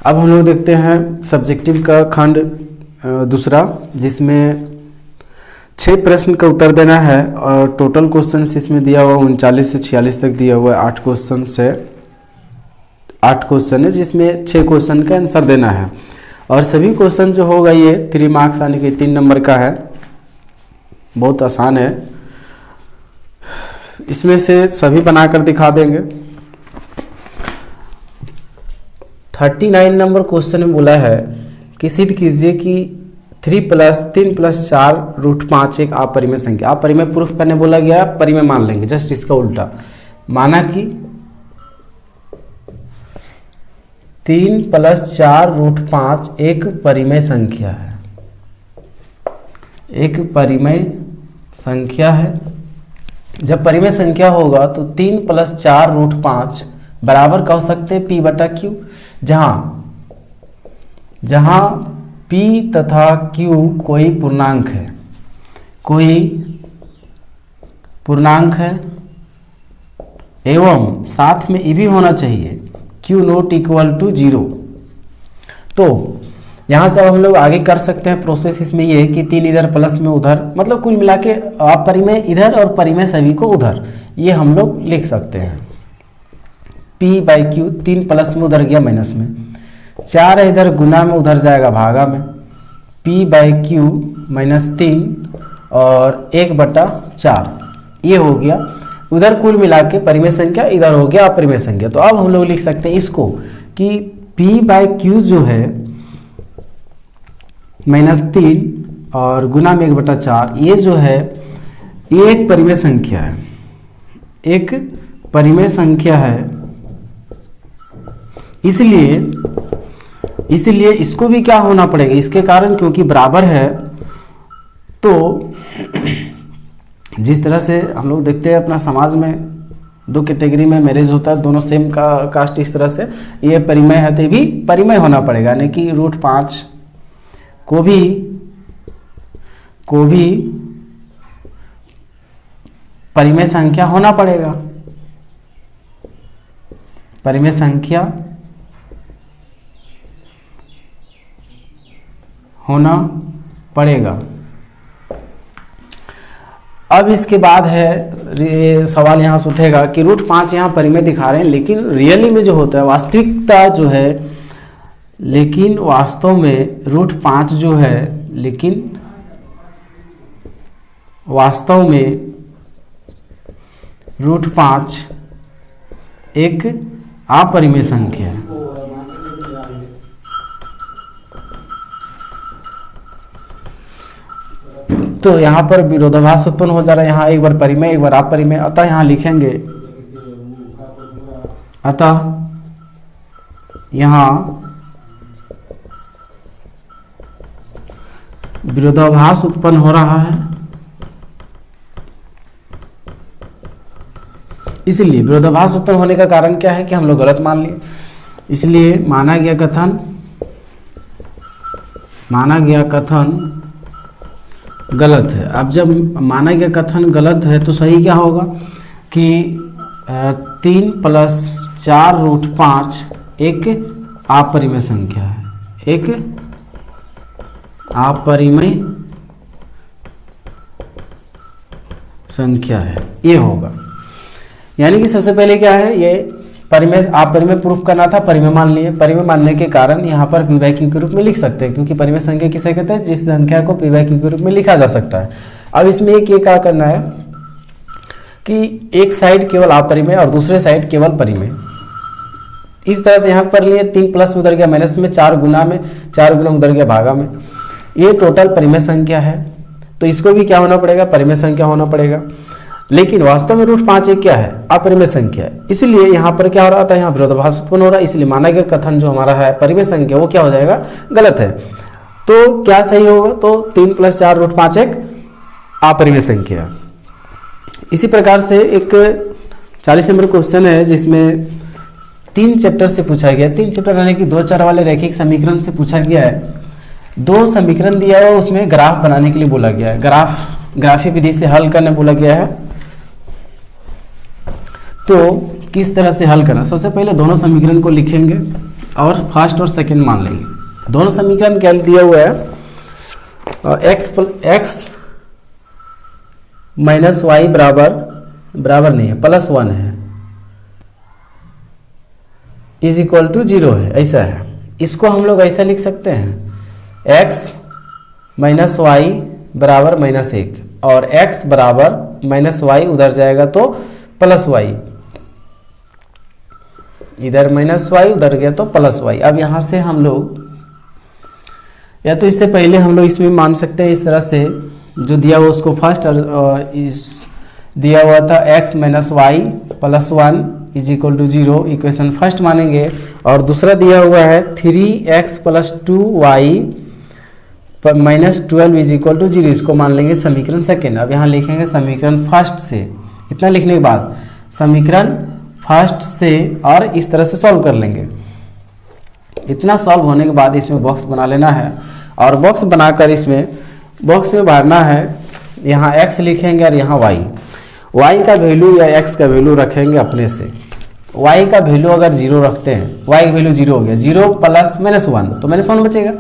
अब हम लोग देखते हैं सब्जेक्टिव का खंड दूसरा, जिसमें 6 प्रश्न का उत्तर देना है और टोटल क्वेश्चन इसमें दिया हुआ 39 से 46 तक दिया हुआ है। 8 क्वेश्चन है जिसमें 6 क्वेश्चन का आंसर देना है और सभी क्वेश्चन जो होगा ये 3 मार्क्स यानी कि 3 नंबर का है। बहुत आसान है, इसमें से सभी बनाकर दिखा देंगे। 39 नंबर क्वेश्चन में बोला है कि सिद्ध कीजिए कि 3 + 3 + 4 √5 एक अपरिमेय संख्या। अपरिमेय प्रूफ करने बोला गया, परिमेय मान लेंगे, जस्ट इसका उल्टा। माना कि 3 + 4 √5 एक परिमेय संख्या है, एक परिमेय संख्या है। जब परिमेय संख्या होगा तो 3 + 4 √5 बराबर कह सकते हैं P/Q, जहां P तथा Q कोई पूर्णांक है, कोई पूर्णांक है एवं साथ में ये भी होना चाहिए Q ≠ 0। तो यहाँ से अब हम लोग आगे कर सकते हैं प्रोसेस। इसमें ये है कि 3 इधर प्लस में उधर, मतलब कुल मिला के अपरिमेय इधर और परिमेय सभी को उधर, ये हम लोग लिख सकते हैं। P/Q 3 प्लस में उधर गया माइनस में, 4 है इधर गुना में उधर जाएगा भागा में, P/Q -3 और 1/4 ये हो गया उधर कुल मिला के परिमेय संख्या, इधर हो गया अपरिमेय संख्या। तो अब हम लोग लिख सकते हैं इसको कि P/Q जो है -3 और गुना में 1/4, ये जो है ये एक परिमेय संख्या है, एक परिमेय संख्या है। इसलिए इसको भी क्या होना पड़ेगा इसके कारण, क्योंकि बराबर है। तो जिस तरह से हम लोग देखते हैं अपना समाज में 2 कैटेगरी में मैरिज होता है, दोनों सेम का कास्ट, इस तरह से ये परिमेय है तो ये भी परिमेय होना पड़ेगा, यानी कि √5 को भी परिमेय संख्या होना पड़ेगा, परिमेय संख्या होना पड़ेगा। अब इसके बाद है सवाल यहाँ से उठेगा कि √5 यहाँ परिमेय दिखा रहे हैं, लेकिन रियली में जो होता है, वास्तविकता जो है, लेकिन वास्तव में √5 जो है, लेकिन वास्तव में √5 एक अपरिमेय संख्या है। तो यहाँ पर विरोधाभास उत्पन्न हो जा रहा है, यहाँ एक बार परिमेय एक बार अपरिमेय, अतः यहाँ लिखेंगे, अतः यहाँ विरोधाभास उत्पन्न हो रहा है। इसलिए विरोधाभास उत्पन्न होने का कारण क्या है कि हम लोग गलत मान लिए, इसलिए माना गया कथन गलत है। अब जब माना गया कथन गलत है तो सही क्या होगा कि 3 + 4 √5 एक अपरिमेय संख्या है, एक अपरिमेय संख्या है, ये होगा। यानी कि सबसे पहले क्या है, ये परिमेय अपरिमेय प्रूफ करना था, परिमेय मान लिए। परिमेय मानने के कारण यहाँ पर P/Q के रूप में लिख सकते हैं, क्योंकि परिमेय संख्या किसे कहते हैं, जिस संख्या को P/Q के रूप में लिखा जा सकता है। अब इसमें एक ये क्या करना है कि एक साइड केवल अपरिमेय और दूसरे साइड केवल परिमेय, इस तरह से यहाँ पर लिए 3 प्लस उधर गया माइनस में, 4 गुना उधर गया भागा में, ये टोटल परिमेय संख्या है। तो इसको भी क्या होना पड़ेगा, परिमेय संख्या होना पड़ेगा। लेकिन वास्तव में √5 एक क्या है, अपरिमेय संख्या है। इसलिए यहाँ पर क्या हो रहा था, यहाँ विरोधाभास उत्पन्न हो रहा है, इसलिए माना गया कथन जो हमारा है परिमेय संख्या, वो क्या हो जाएगा, गलत है। तो क्या सही होगा, तो 3 + 4 √5 एक अपरिमेय संख्या। इसी प्रकार से एक 40 नंबर क्वेश्चन है जिसमें 3 चैप्टर से पूछा गया, 3 चैप्टर यानी कि 2 चर वाले रैखिक समीकरण से पूछा गया है। 2 समीकरण दिया है, उसमें ग्राफ बनाने के लिए बोला गया है, ग्राफी विधि से हल करने बोला गया है। तो किस तरह से हल करना, सबसे पहले दोनों समीकरण को लिखेंगे और फर्स्ट और सेकंड मान लेंगे। दोनों समीकरण क्या दिया हुआ है, एक्स माइनस वाई बराबर नहीं है, +1 है, इज इक्वल टू 0 है, ऐसा है। इसको हम लोग ऐसा लिख सकते हैं, x माइनस वाई बराबर -1 और x बराबर -y, उधर जाएगा तो +y, इधर -y उधर गया तो +y। अब यहाँ से हम लोग या तो इससे पहले हम लोग इसमें मान सकते हैं इस तरह से, जो दिया हुआ उसको फर्स्ट और दिया हुआ था x minus Y +1 is equal to 0, equation first मानेंगे। और दूसरा दिया हुआ है 3x + 2y -12 is equal to 0, इसको मान लेंगे समीकरण सेकेंड। अब यहाँ लिखेंगे समीकरण फर्स्ट से, इतना लिखने के बाद समीकरण फर्स्ट से और इस तरह से सॉल्व कर लेंगे। इतना सॉल्व होने के बाद इसमें बॉक्स बना लेना है और बॉक्स बनाकर इसमें बॉक्स में भरना है। यहाँ x लिखेंगे और यहाँ y का वैल्यू या x का वैल्यू रखेंगे अपने से। y का वैल्यू अगर 0 रखते हैं, y का वैल्यू 0 हो गया, 0 + -1 तो -1 बचेगा।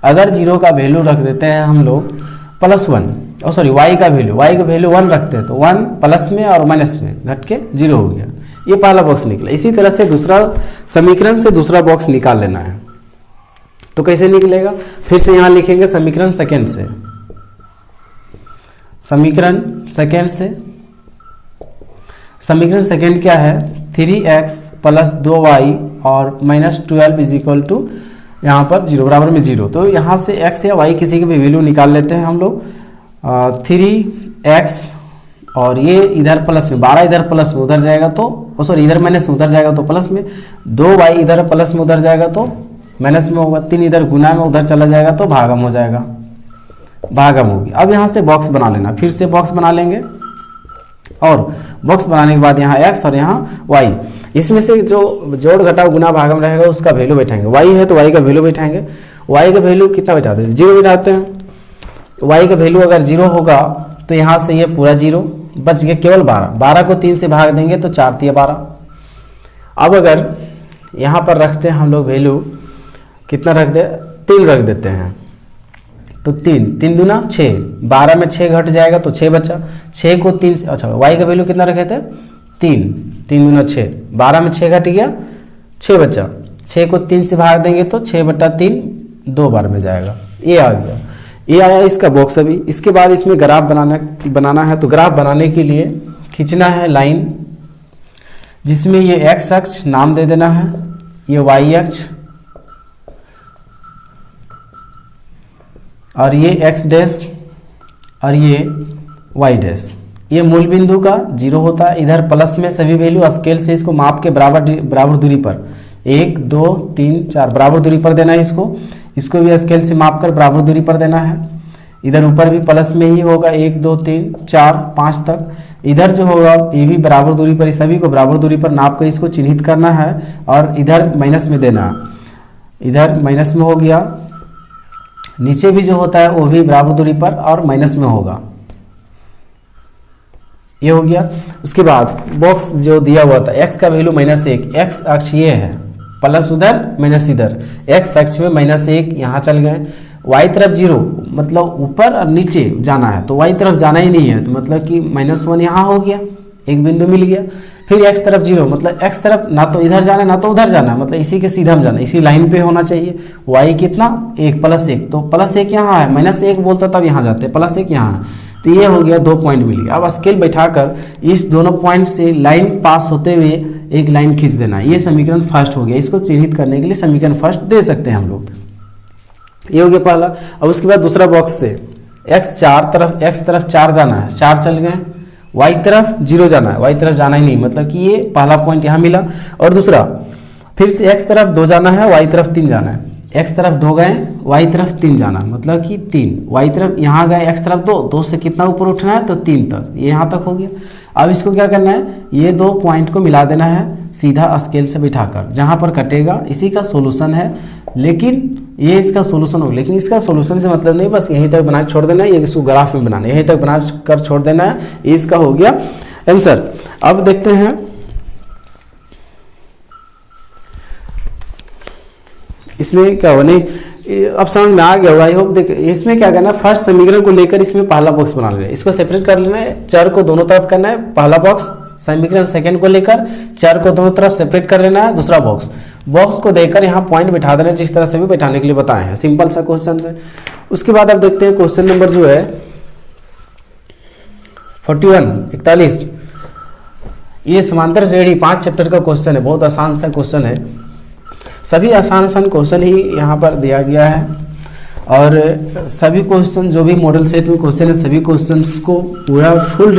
अगर 0 का वैल्यू रख देते हैं हम लोग +1, सॉरी y का वैल्यू 1 रखते हैं तो 1 प्लस में और माइनस में घट के 0 हो गया। ये पहला बॉक्स निकला। इसी तरह से दूसरा समीकरण से दूसरा बॉक्स निकाल लेना है। तो कैसे निकलेगा, फिर से यहाँ लिखेंगे समीकरण सेकेंड से। समीकरण सेकेंड क्या है, 3x + 2y और -12 इज इक्वल टू यहाँ पर 0 बराबर में 0। तो यहाँ से x या y किसी की भी वैल्यू निकाल लेते हैं हम लोग। 3x और ये इधर प्लस में 12 इधर प्लस में उधर जाएगा तो सॉरी इधर माइनस में उधर जाएगा तो प्लस में, 2y इधर प्लस में उधर जाएगा तो माइनस में होगा, 3 इधर गुना में उधर चला जाएगा तो भागम हो जाएगा, भागम होगी। अब यहाँ से बॉक्स बना लेना, फिर से बॉक्स बना लेंगे और बॉक्स बनाने के बाद यहाँ x और यहाँ y, इसमें से जो जोड़ घटाव गुना भागम रहेगा उसका वैल्यू बैठाएंगे। y है तो y का वैल्यू बैठाएंगे। y का वैल्यू कितना बैठाते हैं, 0 बैठाते हैं। y का वैल्यू अगर 0 होगा तो यहाँ से ये पूरा 0 बच गया, केवल 12 को 3 से भाग देंगे तो 4 × 12। अब अगर यहाँ पर रखते हैं हम लोग वैल्यू कितना रख दे, 3 रख देते हैं तो 3 दूना 6, 12 में 6 घट जाएगा तो 6 बचा। 6 को 3 से, अच्छा y का वैल्यू कितना रखे थे 3 दूना 6, 12 में 6 घट गया 6 बचा। 6 को 3 से भाग देंगे तो 6/3 2 बार में जाएगा। ये आ गया, ये आया इसका बॉक्स। अभी इसके बाद इसमें ग्राफ बनाना है। तो ग्राफ बनाने के लिए खींचना है लाइन, जिसमें ये x अक्ष नाम दे देना है, ये y अक्ष और ये x डैश और ये y डैश। ये मूल बिंदु का 0 होता है। इधर प्लस में सभी वैल्यू स्केल से इसको माप के बराबर दूरी पर 1 2 3 4 बराबर दूरी पर देना है। इसको भी स्केल से माप कर बराबर दूरी पर देना है। इधर ऊपर भी प्लस में ही होगा 1 2 3 4 5 तक। इधर जो होगा ये भी बराबर दूरी पर, सभी को बराबर दूरी पर नाप कर इसको चिन्हित करना है और इधर माइनस में देना है। इधर माइनस में हो गया, नीचे भी जो होता है वो भी बराबर दूरी पर और माइनस में होगा, ये हो गया। उसके बाद बॉक्स जो दिया हुआ था x का वैल्यू -1, x अक्ष ये है, प्लस उधर माइनस इधर, x अक्ष में -1 यहाँ चल गए। y तरफ 0 मतलब ऊपर और नीचे जाना है तो y तरफ जाना ही नहीं है, तो मतलब कि -1 यहाँ हो गया, एक बिंदु मिल गया। फिर x तरफ 0 मतलब x तरफ ना तो इधर जाना है ना तो उधर जाना है, मतलब इसी के सीधा में जाना, इसी लाइन पे होना चाहिए। y कितना 1 +1, तो +1 यहाँ है, -1 बोलता तब यहाँ जाते, +1 यहाँ है, तो ये हो गया 2 पॉइंट मिल गया। अब स्केल बैठाकर इस दोनों पॉइंट से लाइन पास होते हुए एक लाइन खींच देना, ये समीकरण फर्स्ट हो गया। इसको चिन्हित करने के लिए समीकरण फर्स्ट दे सकते हैं हम लोग। ये हो गया पहला। अब उसके बाद दूसरा बॉक्स से x तरफ 4 जाना है, 4 चल गए। y तरफ 0 जाना है, y तरफ जाना ही नहीं, मतलब कि ये पहला पॉइंट यहाँ मिला। और दूसरा फिर से x तरफ 2 जाना है, y तरफ 3 जाना है। x तरफ 2 गए, y तरफ 3 जाना, मतलब कि 3। y तरफ यहाँ गए, x तरफ 2 से कितना ऊपर उठना है तो 3 तक, ये यहाँ तक हो गया। अब इसको क्या करना है, ये 2 पॉइंट को मिला देना है सीधा स्केल से बिठाकर, जहाँ पर कटेगा इसी का सोल्यूशन है। लेकिन ये इसका सोल्यूशन होगा, लेकिन इसका सोल्यूशन से मतलब नहीं बस यहीं तक बना के छोड़ देना है, ये इसको ग्राफ में बनाना है, यहीं तक बना कर छोड़ देना है। ये इसका हो गया आंसर। अब देखते हैं इसमें क्या होगा, नहीं अब समझ में आ गया होगा आई होप। देखिए इसमें क्या करना है, फर्स्ट समीकरण को लेकर इसमें पहला बॉक्स बना लेना है, इसको सेपरेट कर लेना है, चर को दोनों तरफ करना है, पहला बॉक्स समीकरण सेकंड को लेकर चर को दोनों तरफ सेपरेट कर लेना है, दूसरा बॉक्स को देकर यहाँ पॉइंट बैठा देना, जिस तरह से भी बैठाने के लिए बताए हैं, सिंपल सा क्वेश्चन है। उसके बाद अब देखते हैं क्वेश्चन नंबर जो है 41 ये समांतर श्रेणी 5 चैप्टर का क्वेश्चन है, बहुत आसान सा क्वेश्चन है, सभी आसान क्वेश्चन ही यहाँ पर दिया गया है। और सभी क्वेश्चन जो भी मॉडल सेट में क्वेश्चन है, सभी क्वेश्चंस को पूरा फुल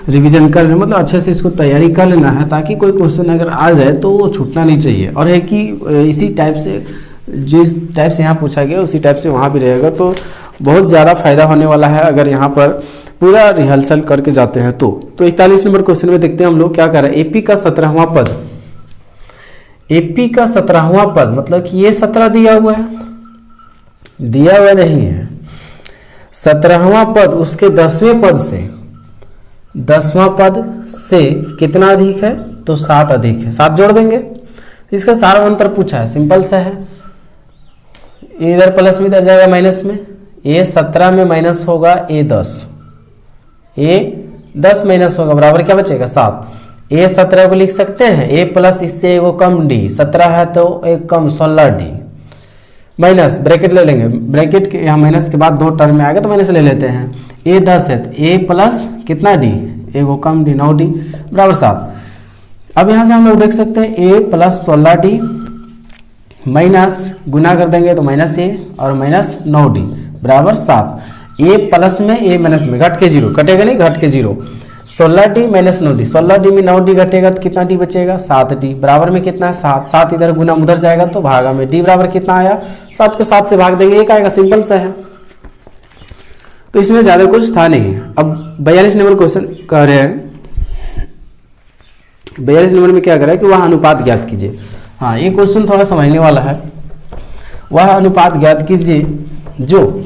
रिवीजन कर लेना, मतलब अच्छे से इसको तैयारी कर लेना है, ताकि कोई क्वेश्चन अगर आ जाए तो वो छूटना नहीं चाहिए। और है कि इसी टाइप से जिस टाइप से यहाँ पूछा गया उसी टाइप से वहाँ भी रहेगा, तो बहुत ज़्यादा फायदा होने वाला है अगर यहाँ पर पूरा रिहर्सल करके जाते हैं। तो 41 नंबर क्वेश्चन में देखते हैं हम लोग क्या कर रहे हैं। एपी का 17वां पद, एपी का 17वां पद मतलब कि ये 17 दिया हुआ है, दिया हुआ नहीं है, 17वां पद उसके 10वें पद से, 10वां पद से कितना अधिक है, तो 7 अधिक है, 7 जोड़ देंगे। इसका सारा अंतर पूछा है, सिंपल सा है, इधर प्लस में इधर जाएगा माइनस में, ए 17 में माइनस होगा ए 10, ए 10 माइनस होगा बराबर क्या बचेगा 7। ए 17 को लिख सकते हैं ए प्लस इससे एगो कम डी, 17 है तो एक कम 16 डी, माइनस ब्रैकेट ले लेंगे, ब्रैकेट के यहाँ माइनस के बाद 2 टर्म में आएगा तो माइनस ले लेते हैं। ए 10 है तो ए प्लस कितना डी, एगो कम डी 9 डी बराबर 7। अब यहाँ से हम लोग देख सकते हैं ए प्लस 16 डी माइनस गुना कर देंगे तो माइनस ए और माइनस 9 डी बराबर 7। ए प्लस में ए माइनस में घट के 0 कटेगा नहीं, घट के 0, 16 डी माइनस 9 डी, 16 डी में 9 डी घटेगा तो कितना डी बचेगा 7 डी बराबर में कितना है 7, 7 इधर गुना उधर जाएगा तो भागा में डी बराबर कितना आया 7 को 7 से भाग देंगे 1 आएगा, सिंपल सा है। तो इसमें ज्यादा कुछ था नहीं। अब 42 नंबर क्वेश्चन कह रहे हैं, 42 नंबर में क्या कर रहा है कि वह अनुपात ज्ञात कीजिए। हाँ ये क्वेश्चन थोड़ा समझने वाला है। वह अनुपात ज्ञात कीजिए जो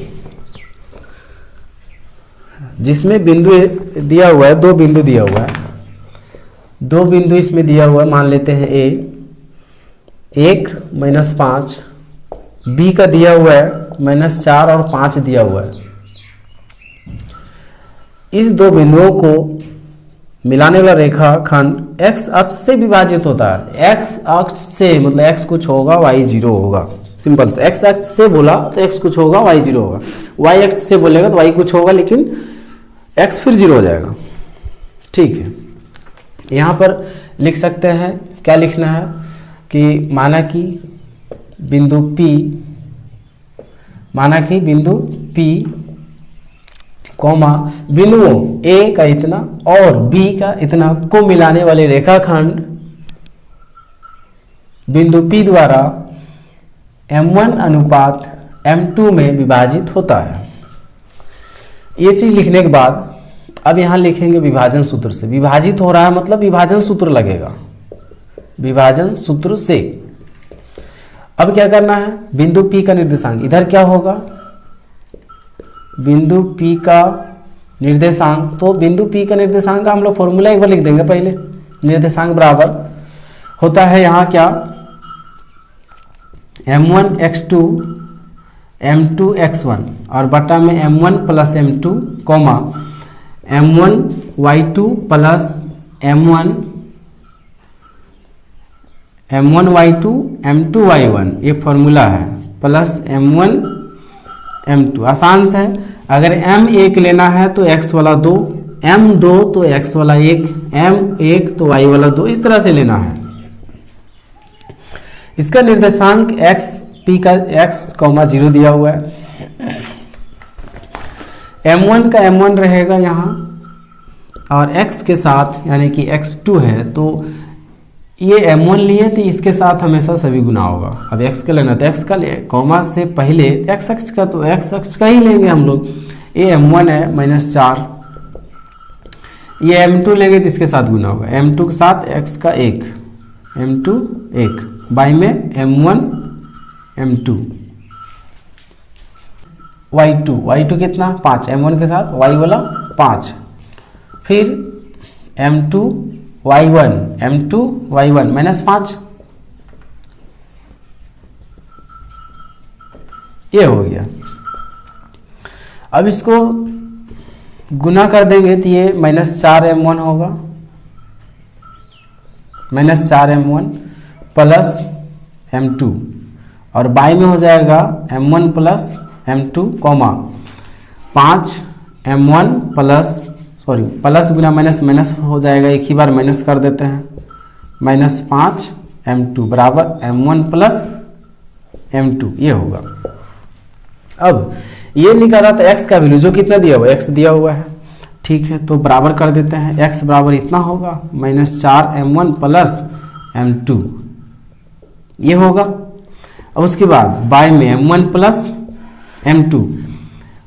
जिसमें बिंदु दिया हुआ है, 2 बिंदु दिया हुआ है, 2 बिंदु इसमें दिया हुआ है, मान लेते हैं ए 1 माइनस 5, बी का दिया हुआ है -4 और 5 दिया हुआ है। इस 2 बिंदुओं को मिलाने वाला रेखाखंड x अक्ष से विभाजित होता है। x अक्ष से मतलब x कुछ होगा y 0 होगा, सिंपल से। x अक्ष से बोला तो x कुछ होगा y 0 होगा, y अक्ष से बोलेगा तो y कुछ होगा लेकिन x फिर 0 हो जाएगा, ठीक है। यहाँ पर लिख सकते हैं, क्या लिखना है कि माना कि बिंदु P कॉमा बिंदुओं A का इतना और B का इतना को मिलाने वाले रेखाखंड बिंदु P द्वारा M1 अनुपात M2 में विभाजित होता है। ये चीज लिखने के बाद अब यहां लिखेंगे विभाजन सूत्र से। विभाजित हो रहा है मतलब विभाजन सूत्र लगेगा, विभाजन सूत्र से। अब क्या करना है, बिंदु P का निर्देशांक इधर क्या होगा, बिंदु P का निर्देशांक, तो बिंदु P का निर्देशांक का हम लोग फॉर्मूला एक बार लिख देंगे पहले। निर्देशांक बराबर होता है यहाँ क्या, m1 x2 m2 x1 और बटा में m1 plus m2 comma m1 y2 plus m1 y2 m2 y1 ये फॉर्मूला है, प्लस m1 m2। आसान से है, अगर m1 लेना है तो x वाला 2, m2 तो x वाला 1, m1 तो y वाला 2, इस तरह से लेना है। इसका निर्देशांक x p का x, 0 दिया हुआ है। m1 का m1 रहेगा यहाँ और x के साथ यानी कि x2 है तो ये m1 लिए तो इसके साथ हमेशा सभी गुना होगा। अब x का लेना तो x का ले, कॉमा से पहले x अक्ष का तो x अक्ष का ही लेंगे हम लोग। ये m1 है -4, ये m2 लेंगे तो इसके साथ गुना होगा, m2 के साथ x का 1, m2 1 बाई में m1 m2 y2 कितना 5, m1 के साथ y वाला 5, फिर m2 y1 -5 ये हो गया। अब इसको गुना कर देंगे तो ये -4m1 होगा, -4m1 प्लस m2, और बाई में हो जाएगा m1 plus m2 comma 5m1 plus गुना माइनस माइनस हो जाएगा, एक ही बार माइनस कर देते हैं, -5m2 बराबर m1 प्लस m2 ये होगा। अब ये निकाला था x का वैल्यू जो कितना दिया हुआ है, x दिया हुआ है, ठीक है, तो बराबर कर देते हैं, x बराबर इतना होगा -4m1 प्लस m2 ये होगा। और उसके बाद बाय में m1 प्लस m2,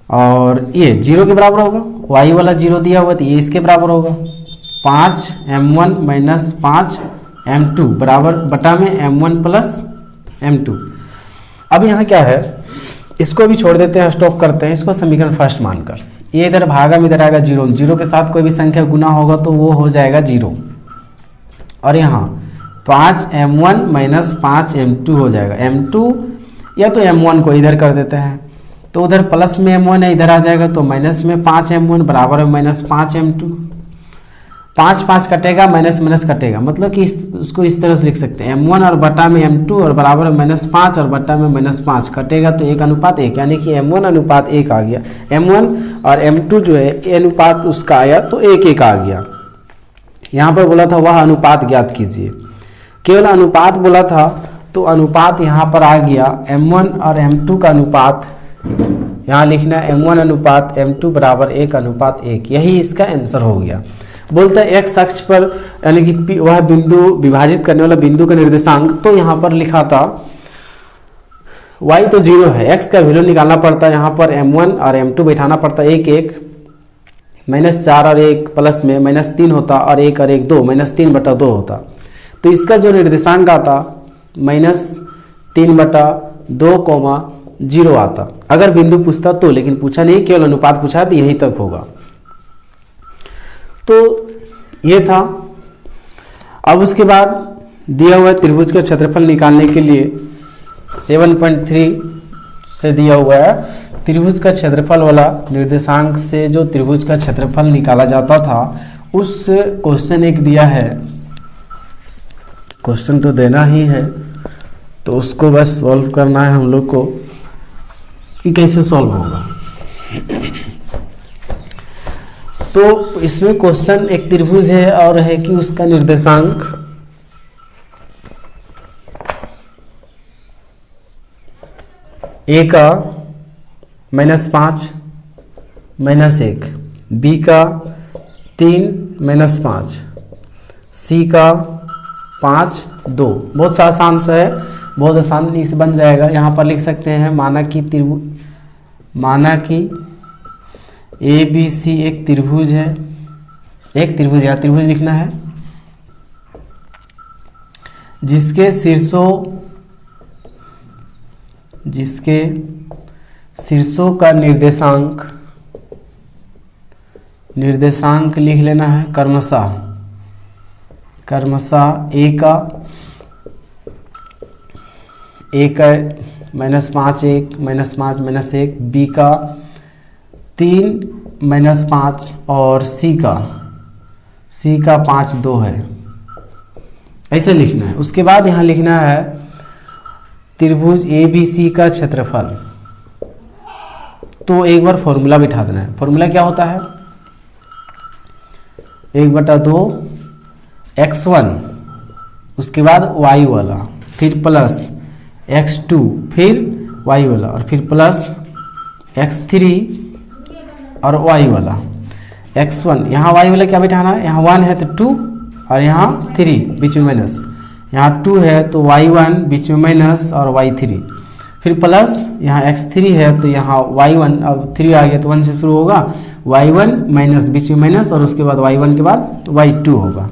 और ये 0 के बराबर होगा, y वाला 0 दिया हुआ तो ये इसके बराबर होगा, 5m1 माइनस 5m2 बराबर बटा में m1 प्लस m2। अब यहाँ क्या है, इसको भी छोड़ देते हैं, स्टॉप करते हैं इसको समीकरण फर्स्ट मानकर। ये इधर भागा में इधर आएगा 0, 0 के साथ कोई भी संख्या गुना होगा तो वो हो जाएगा 0, और यहाँ 5m1 माइनस 5m2 हो जाएगा, m2 या तो m1 को इधर कर देते हैं तो उधर प्लस में m1 है, इधर आ जाएगा तो माइनस में 5m1 बराबर में -5m2, 5 5 कटेगा, माइनस माइनस कटेगा, मतलब कि उसको इस तरह से लिख सकते हैं m1 और बटा में m2 और बराबर में -5 और बटा में -5 कटेगा तो 1:1, यानी कि m1 अनुपात 1 आ गया, m1 और m2 जो है ये अनुपात उसका आया तो 1:1 आ गया। यहाँ पर बोला था वह अनुपात ज्ञात कीजिए, केवल अनुपात बोला था तो अनुपात यहाँ पर आ गया, m1 और m2 का अनुपात यहाँ लिखना है, m1 अनुपात m2 बराबर 1:1, यही इसका आंसर हो गया। बोलता है x अक्ष पर यानी कि वह बिंदु विभाजित करने वाला बिंदु का निर्देशांक, तो यहाँ पर लिखा था y तो 0 है, x का वैल्यू निकालना पड़ता है, यहाँ पर m1 और m2 बैठाना पड़ता है, 1:1 -4 और 1 प्लस में -3 होता, और 1 और 1 2 -3/2 होता, तो इसका जो निर्देशांक आता -3/2, 0 आता अगर बिंदु पूछता तो, लेकिन पूछा नहीं, केवल अनुपात पूछा तो यही तक होगा। तो ये था। अब उसके बाद दिया हुआ त्रिभुज का क्षेत्रफल निकालने के लिए 7.3 से दिया हुआ है, त्रिभुज का क्षेत्रफल वाला निर्देशांक से जो त्रिभुज का क्षेत्रफल निकाला जाता था, उस क्वेश्चन एक दिया है, क्वेश्चन तो देना ही है, तो उसको बस सॉल्व करना है हम लोग को कि कैसे सॉल्व होगा। तो इसमें क्वेश्चन एक त्रिभुज है और है कि उसका निर्देशांक ए का -5 -1, बी का 3 -5, सी का 5 2। बहुत सा आसान सा है, बहुत आसानी से बन जाएगा। यहाँ पर लिख सकते हैं माना कि ए बी सी एक त्रिभुज है, एक त्रिभुज, या त्रिभुज लिखना है जिसके शीर्षों का निर्देशांक लिख लेना है क्रमशः ए का -5 1 -1, बी का 3 -5 और सी का 5 2 है, ऐसे लिखना है। उसके बाद यहाँ लिखना है त्रिभुज ए बी सी का क्षेत्रफल। तो एक बार फॉर्मूला बिठा देना है। फॉर्मूला क्या होता है, 1/2 x1, उसके बाद y वाला, फिर प्लस x2, फिर y वाला, और फिर प्लस x3 और y वाला, x1, यहाँ y वाला क्या बिठाना है, यहाँ 1 है तो 2 और यहाँ 3 बीच में माइनस, यहाँ 2 है तो y1 बीच में माइनस और y3, फिर प्लस यहाँ x3 है तो यहाँ y1, अब 3 आ गया तो 1 से शुरू होगा, y1 माइनस बीच में माइनस और उसके बाद y1 के बाद y2 होगा।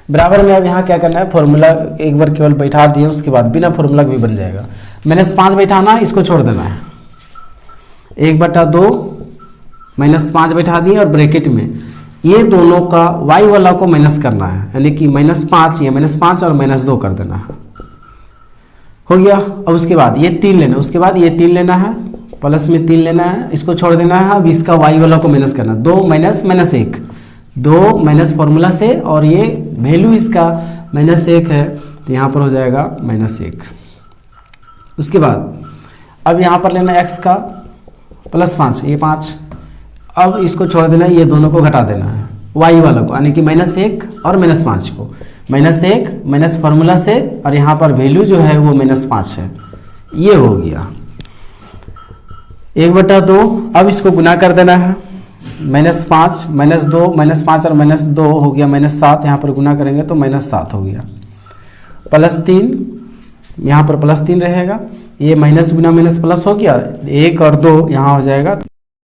बराबर में अब यहाँ क्या करना है, फॉर्मूला एक बार केवल बैठा दिए, उसके बाद बिना फॉर्मूला भी बन जाएगा। -5 बैठाना, इसको छोड़ देना है, 1/2 -5 बैठा दिए और ब्रैकेट में ये दोनों का y वाला को माइनस करना है, यानी कि -5 या -5 और -2 कर देना है। हो गया। अब उसके बाद ये 3 लेना, उसके बाद ये 3 लेना है, प्लस में 3 लेना है, इसको छोड़ देना है। अब इसका y वाला को माइनस करना, 2 माइनस माइनस 1, 2 माइनस फॉर्मूला से, और ये वैल्यू इसका -1 है तो यहाँ पर हो जाएगा -1। उसके बाद अब यहाँ पर लेना x का +5, ये 5। अब इसको छोड़ देना है, ये दोनों को घटा देना है, y वाला को, यानी कि -1 और -5 को, -1 माइनस फार्मूला से, और यहाँ पर वैल्यू जो है वो -5 है। ये हो गया 1/2। अब इसको गुना कर देना है, -5 -2 -5 और -2 हो गया -7, यहाँ पर गुना करेंगे तो -7 हो गया। +3, यहाँ पर +3 रहेगा, ये माइनस गुना माइनस प्लस हो गया, 1 और 2 यहाँ हो जाएगा।